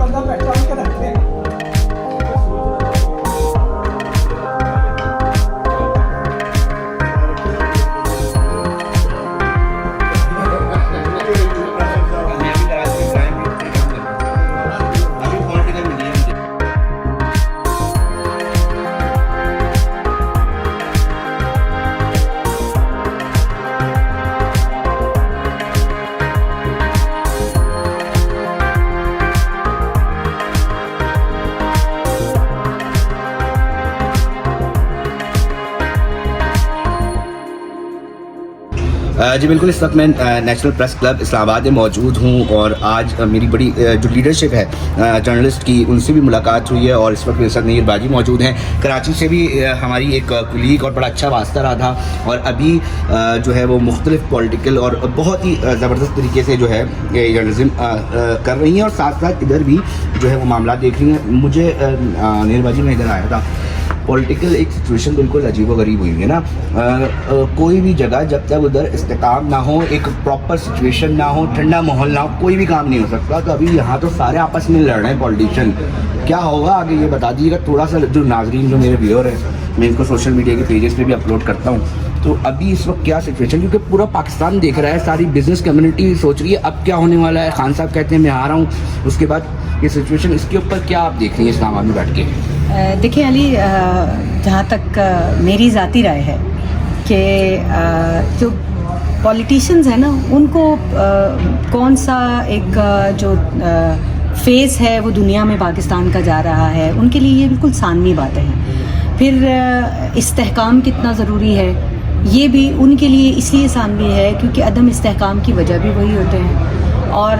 बंदा पहचान के रखे। जी बिल्कुल, इस वक्त मैं नेशनल प्रेस क्लब इस्लामाबाद में मौजूद हूँ और आज मेरी बड़ी जो लीडरशिप है जर्नलिस्ट की, उनसे भी मुलाकात हुई है और इस वक्त मेरे साथ नईर बाजी मौजूद हैं। कराची से भी हमारी एक कुलीग और बड़ा अच्छा वास्ता रहा था और अभी जो है वो मुख्तलिफ पॉलिटिकल और बहुत ही ज़बरदस्त तरीके से जो है जर्नलिज्म कर रही हैं और साथ साथ इधर भी जो है वो मामला देख रही हैं। मुझे नईर बाजी में इधर आया था, पॉलिटिकल एक सिचुएशन बिल्कुल अजीब व गरीब हुई है ना। कोई भी जगह जब तक उधर इस्तेकाम ना हो, एक प्रॉपर सिचुएशन ना हो, ठंडा माहौल ना हो, कोई भी काम नहीं हो सकता। तो अभी यहाँ तो सारे आपस में लड़ रहे हैं पॉलिटिशियन। क्या होगा आगे ये बता दीजिएगा थोड़ा सा। जो नाजरीन, जो मेरे व्यूअर हैं, मैं इनको सोशल मीडिया के पेजेस पे भी अपलोड करता हूँ। तो अभी इस वक्त क्या सिचुएशन, क्योंकि पूरा पाकिस्तान देख रहा है, सारी बिजनेस कम्युनिटी सोच रही है अब क्या होने वाला है। खान साहब कहते हैं मैं आ रहा हूँ, उसके बाद ये सिचुएशन, इसके ऊपर क्या आप देख रही हैं इस्लामाबाद में बैठ के? देखिए अली, जहाँ तक मेरी ज़ाती राय है कि जो पॉलिटिशियंस हैं ना, उनको कौन सा एक जो फेस है वो दुनिया में पाकिस्तान का जा रहा है, उनके लिए ये बिल्कुल सानवी बातें हैं। फिर इस्तेहकाम कितना ज़रूरी है, ये भी उनके लिए इसलिए सानवी है क्योंकि अदम इस्तेहकाम की वजह भी वही होते हैं। और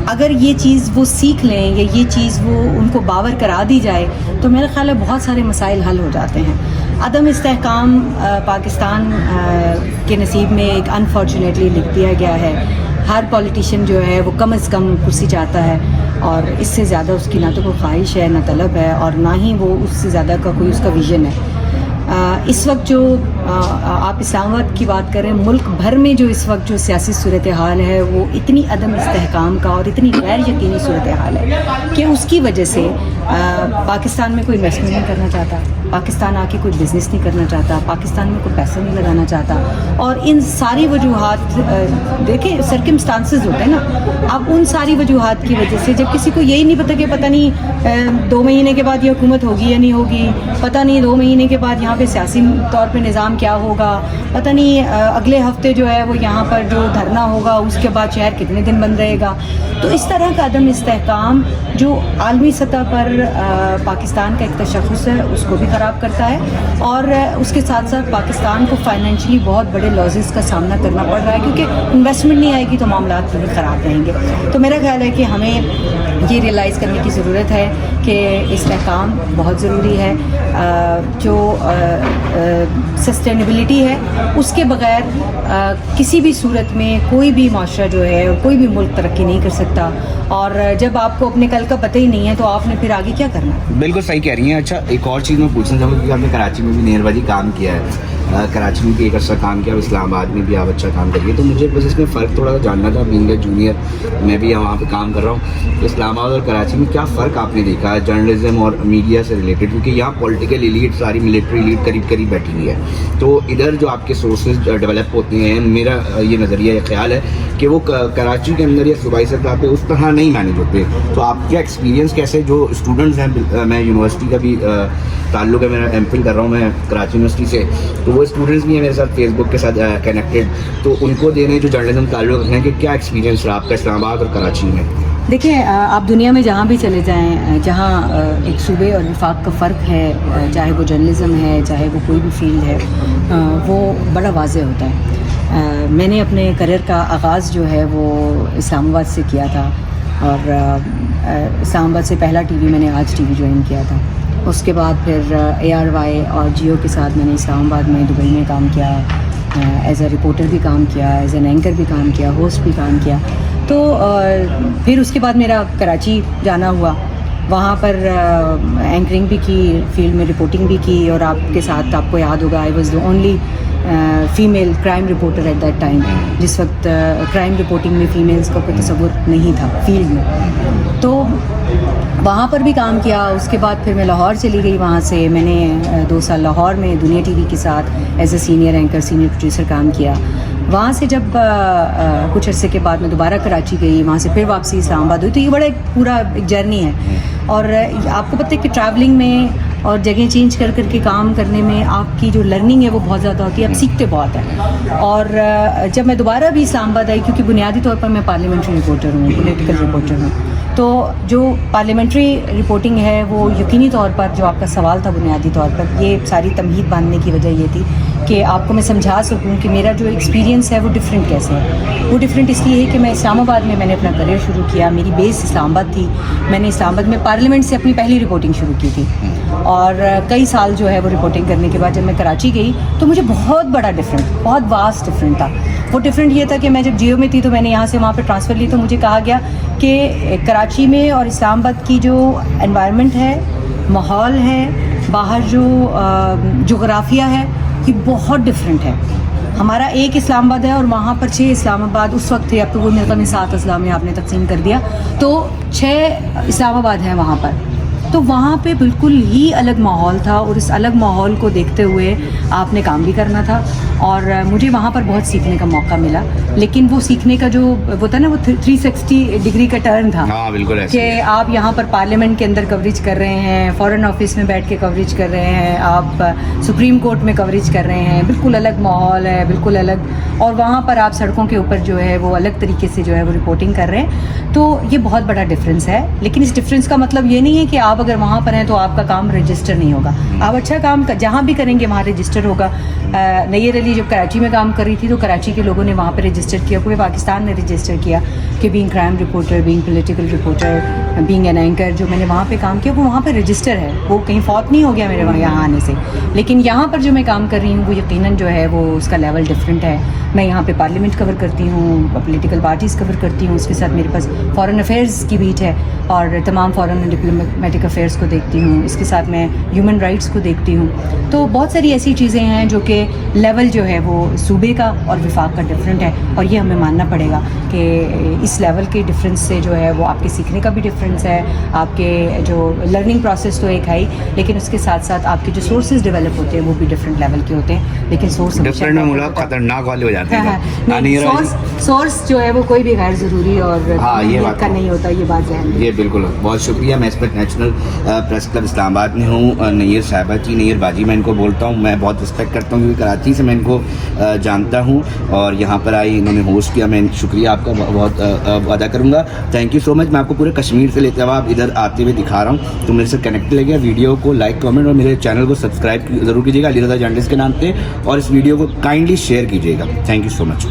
अगर ये चीज़ वो सीख लें या ये चीज़ वो उनको बावर करा दी जाए तो मेरा ख़्याल है बहुत सारे मसाइल हल हो जाते हैं। अदम इस्तेहकाम पाकिस्तान के नसीब में एक अनफॉर्चुनेटली लिख दिया गया है। हर पॉलिटिशियन जो है वो कम से कम कुर्सी चाहता है और इससे ज़्यादा उसकी ना तो कोई ख्वाहिश है, ना तलब है, और ना ही वो उससे ज़्यादा का कोई उसका विज़न है। इस वक्त जो आप इस्लामाबाद की बात करें, मुल्क भर में जो इस वक्त जो सियासी सूरत हाल है वो इतनी अदम इस्तेहकाम का और इतनी गैर यकीनी सूरत हाल है कि उसकी वजह से पाकिस्तान में कोई इन्वेस्टमेंट नहीं करना चाहता, पाकिस्तान आके कोई बिज़नेस नहीं करना चाहता, पाकिस्तान में कोई पैसा नहीं लगाना चाहता। और इन सारी वजूहात, देखिए सर्कमस्टांसेस होते हैं ना, अब उन सारी वजूहात की वजह से जब किसी को यही नहीं पता कि पता नहीं 2 महीने के बाद ये हुकूमत होगी या नहीं होगी, पता नहीं 2 महीने के बाद यहाँ पे सियासी तौर पे निज़ाम क्या होगा, पता नहीं अगले हफ्ते जो है वो यहाँ पर जो धरना होगा उसके बाद शहर कितने दिन बंद रहेगा। तो इस तरह का अदम इस्तेहकाम जो आलमी सतह पर पाकिस्तान का एक तशख़्ख़ुस है उसको भी ख़राब करता है और उसके साथ साथ पाकिस्तान को फाइनेंशियली बहुत बड़े लॉसेस का सामना करना पड़ रहा है क्योंकि इन्वेस्टमेंट नहीं आएगी तो मामला पूरे ख़राब रहेंगे। तो मेरा ख्याल है कि हमें ये रियलाइज़ करने की ज़रूरत है कि इस्तेहकाम बहुत ज़रूरी है। जो सस्टेनेबिलिटी है उसके बग़ैर किसी भी सूरत में कोई भी माशरा जो है, कोई भी मुल्क तरक्की नहीं कर सकता। और जब आपको अपने कल का पता ही नहीं है तो आपने फिर आगे क्या करना? बिल्कुल सही कह रही हैं। अच्छा, एक और चीज़ मैं पूछना चाहूँगा कि आपने कराची में भी नईर बाजी काम किया है, कराची में भी एक अच्छा काम किया, इस्लामाबाद में भी आप अच्छा काम करिए। तो मुझे बस इसमें फ़र्क थोड़ा सा जानना था, बीइंग ए जूनियर मैं भी वहाँ पे काम कर रहा हूँ। तो इस्लामाबाद और कराची में क्या फ़र्क आपने देखा है जर्नलिज्म और मीडिया से रिलेटेड? क्योंकि यहाँ पॉलिटिकल एलीट, सारी मिलिट्री एलीट करीब करीब बैठी हुई है, तो इधर जो आपके सोर्सेज डेवलप होते हैं, मेरा ये नज़रिया, ये ख्याल है कि वो कराची के अंदर या सूबाई सतह पे उस तरह नहीं मैनेज होते। तो आपका एक्सपीरियंस कैसे? जो स्टूडेंट्स हैं, मैं यूनिवर्सिटी का भी ताल्लुक़ है, मेरा एमफिल कर रहा हूँ मैं कराची यूनिवर्सिटी से, तो वो स्टूडेंट्स भी हैं मेरे साथ फेसबुक के साथ कनेक्टेड, तो उनको देने जो जर्नलिज्म ताल्लुक़ रखते हैं कि क्या एक्सपीरियंस रहा आपका इस्लामाबाद और कराची में? देखिए, आप दुनिया में जहाँ भी चले जाएं, जहाँ एक सूबे और विफाक का फ़र्क है, चाहे वो जर्नलिज्म है, चाहे वो कोई भी फील्ड है, वो बड़ा वाज़ेह होता है। मैंने अपने करियर का आगाज़ जो है वो इस्लामाबाद से किया था और इस्लामाबाद से पहला टीवी मैंने आज टीवी ज्वाइन किया था। उसके बाद फिर ARY और जियो के साथ मैंने इस्लामाबाद में, दुबई में काम किया, एज ए रिपोर्टर भी काम किया, एज एन एंकर भी काम किया, होस्ट भी काम किया। तो फिर उसके बाद मेरा कराची जाना हुआ, वहाँ पर एंकरिंग भी की, फील्ड में रिपोर्टिंग भी की और आपके साथ, आपको याद होगा, I was the only female crime reporter at that time. जिस वक्त क्राइम रिपोर्टिंग में फ़ीमेल्स का कोई तसव्वुर नहीं था फील्ड में। तो وہاں پر بھی کام کیا. اس کے بعد پھر میں لاہور چلی گئی. وہاں سے میں نے 2 سال لاہور میں دنیا ٹی وی کے ساتھ as a senior anchor senior producer کام کیا. وہاں سے جب کچھ عرصے کے بعد میں دوبارہ کراچی گئی, وہاں سے پھر واپسی اسلام آباد ہوئی. تو یہ بڑا ایک پورا ایک جرنی ہے. اور آپ کو پتہ ہے کہ ٹریولنگ میں اور جگہ چینج کر کے کام کرنے میں آپ کی جو لرننگ ہے وہ بہت زیادہ ہوتی ہے, آپ سیکھتے بہت ہیں. اور جب میں دوبارہ بھی اسلام آباد آئی, کیونکہ بنیادی طور پر میں پارلیمنٹری رپورٹر ہوں, پولیٹیکل رپورٹر ہوں, تو جو پارلیمنٹری رپورٹنگ ہے وہ یقینی طور پر جو آپ کا سوال تھا بنیادی طور پر, یہ ساری تمہید باندھنے کی وجہ یہ تھی کہ آپ کو میں سمجھا سکوں کہ میرا جو ایکسپیرینس ہے وہ ڈفرینٹ کیسے ہے. وہ ڈفرینٹ اس لیے ہے کہ میں اسلام آباد میں نے اپنا کریئر شروع کیا. میری بیس اسلام آباد تھی. میں نے اسلام آباد میں پارلیمنٹ سے اپنی پہلی رپورٹنگ شروع کی تھی, اور کئی سال جو ہے وہ رپورٹنگ کرنے کے بعد جب میں کراچی گئی تو مجھے بہت بڑا ڈفرینٹ, بہت واسٹ ڈفرینٹ تھا. وہ ڈفرینٹ یہ تھا کہ میں جب جیو میں تھی تو میں نے یہاں سے وہاں پہ ٹرانسفر لی, تو مجھے کہا گیا کہ کراچی میں اور اسلام آباد کی جو انوائرمنٹ ہے, ماحول ہے, باہر جو جغرافیہ ہے, یہ بہت ڈفرینٹ ہے. ہمارا ایک اسلام آباد ہے اور وہاں پر 6 اسلام آباد اس وقت تھے. اب تو وہ میرے خیال میں 7 اضلاع میں آپ نے تقسیم کر دیا, تو 6 اسلام آباد ہیں وہاں پر. تو وہاں پہ بالکل ہی الگ ماحول تھا, اور اس الگ ماحول کو دیکھتے ہوئے آپ نے کام بھی کرنا تھا. اور مجھے وہاں پر بہت سیکھنے کا موقع ملا, لیکن وہ سیکھنے کا جو وہ تھا نا, وہ 360 ڈگری کا ٹرن تھا. ہاں بالکل, کہ آپ یہاں پر پارلیمنٹ کے اندر کوریج کر رہے ہیں, فارن آفس میں بیٹھ کے کوریج کر رہے ہیں, آپ سپریم کورٹ میں کوریج کر رہے ہیں, بالکل الگ ماحول ہے, بالکل الگ. اور وہاں پر آپ سڑکوں کے اوپر جو ہے وہ الگ طریقے سے جو ہے وہ رپورٹنگ کر رہے ہیں. تو یہ بہت بڑا ڈفرینس ہے. لیکن اس ڈفرینس کا مطلب یہ نہیں ہے کہ آپ اگر وہاں پر ہیں تو آپ کا کام رجسٹر نہیں ہوگا. آپ اچھا کام جہاں بھی کریں گے وہاں رجسٹر ہوگا. نیر علی جب کراچی میں کام کر رہی تھی تو کراچی کے لوگوں نے وہاں پہ رجسٹر کیا, پورے پاکستان نے رجسٹر کیا کہ being crime reporter, being political reporter, being an anchor, جو میں نے وہاں پہ کام کیا وہ وہاں پہ رجسٹر ہے. وہ کہیں فوت نہیں ہو گیا میرے وہاں یہاں آنے سے. لیکن یہاں پر جو میں کام کر رہی ہوں وہ یقیناً جو ہے وہ اس کا لیول ڈفرینٹ ہے. میں یہاں پہ پارلیمنٹ کور کرتی ہوں, پولیٹیکل پارٹیز کور کرتی ہوں, اس کے ساتھ میرے پاس فارن افیئرز کی بیٹ ہے اور تمام فارن اینڈ ڈپلومیٹک افیئرس کو دیکھتی ہوں. اس کے ساتھ میں ہیومن رائٹس کو دیکھتی ہوں. تو بہت ساری ایسی چیزیں ہیں جو کہ لیول جو ہے وہ صوبے کا اور وفاق کا ڈفرینٹ ہے, اور یہ ہمیں ماننا پڑے گا کہ اس لیول کے ڈفرینس سے جو ہے وہ آپ کے سیکھنے کا بھی ڈفرینس ہے, آپ کے جو لرننگ پروسیس تو ایک ہے ہی, لیکن اس کے ساتھ ساتھ آپ کے جو سورسز ڈیولپ ہوتے ہیں وہ بھی ڈفرینٹ لیول کے ہوتے ہیں. لیکن سورس ڈفرینٹ میں خطرناک والے ہو جاتے ہیں. سورس جو ہے وہ کوئی بھی غیر ضروری اور یہ بات کا نہیں ہوتا. یہ بات ذہن میں. یہ بالکل بہت شکریہ. میں اس پر نیشنل پریس کلب اسلام آباد میں ہوں. نیر صاحبہ کی, نیر باجی میں ان کو بولتا ہوں, میں بہت رسپیکٹ کرتا ہوں کیونکہ کراچی سے میں ان کو جانتا ہوں, اور یہاں پر آئی انہوں نے ہوسٹ کیا. میں شکریہ آپ کا بہت ادا کروں گا. تھینک یو سو مچ. میں آپ کو پورے کشمیر سے لیتے ہوئے آپ ادھر آتے ہوئے دکھا رہا ہوں, تو میرے سے کنیکٹ لگے. ویڈیو کو لائک, کامنٹ اور میرے چینل کو سبسکرائب ضرور کیجیے گا علی رضا جرنلسٹ کے نام پہ, اور اس ویڈیو کو کائنڈلی شیئر کیجیے گا. Thank you so much.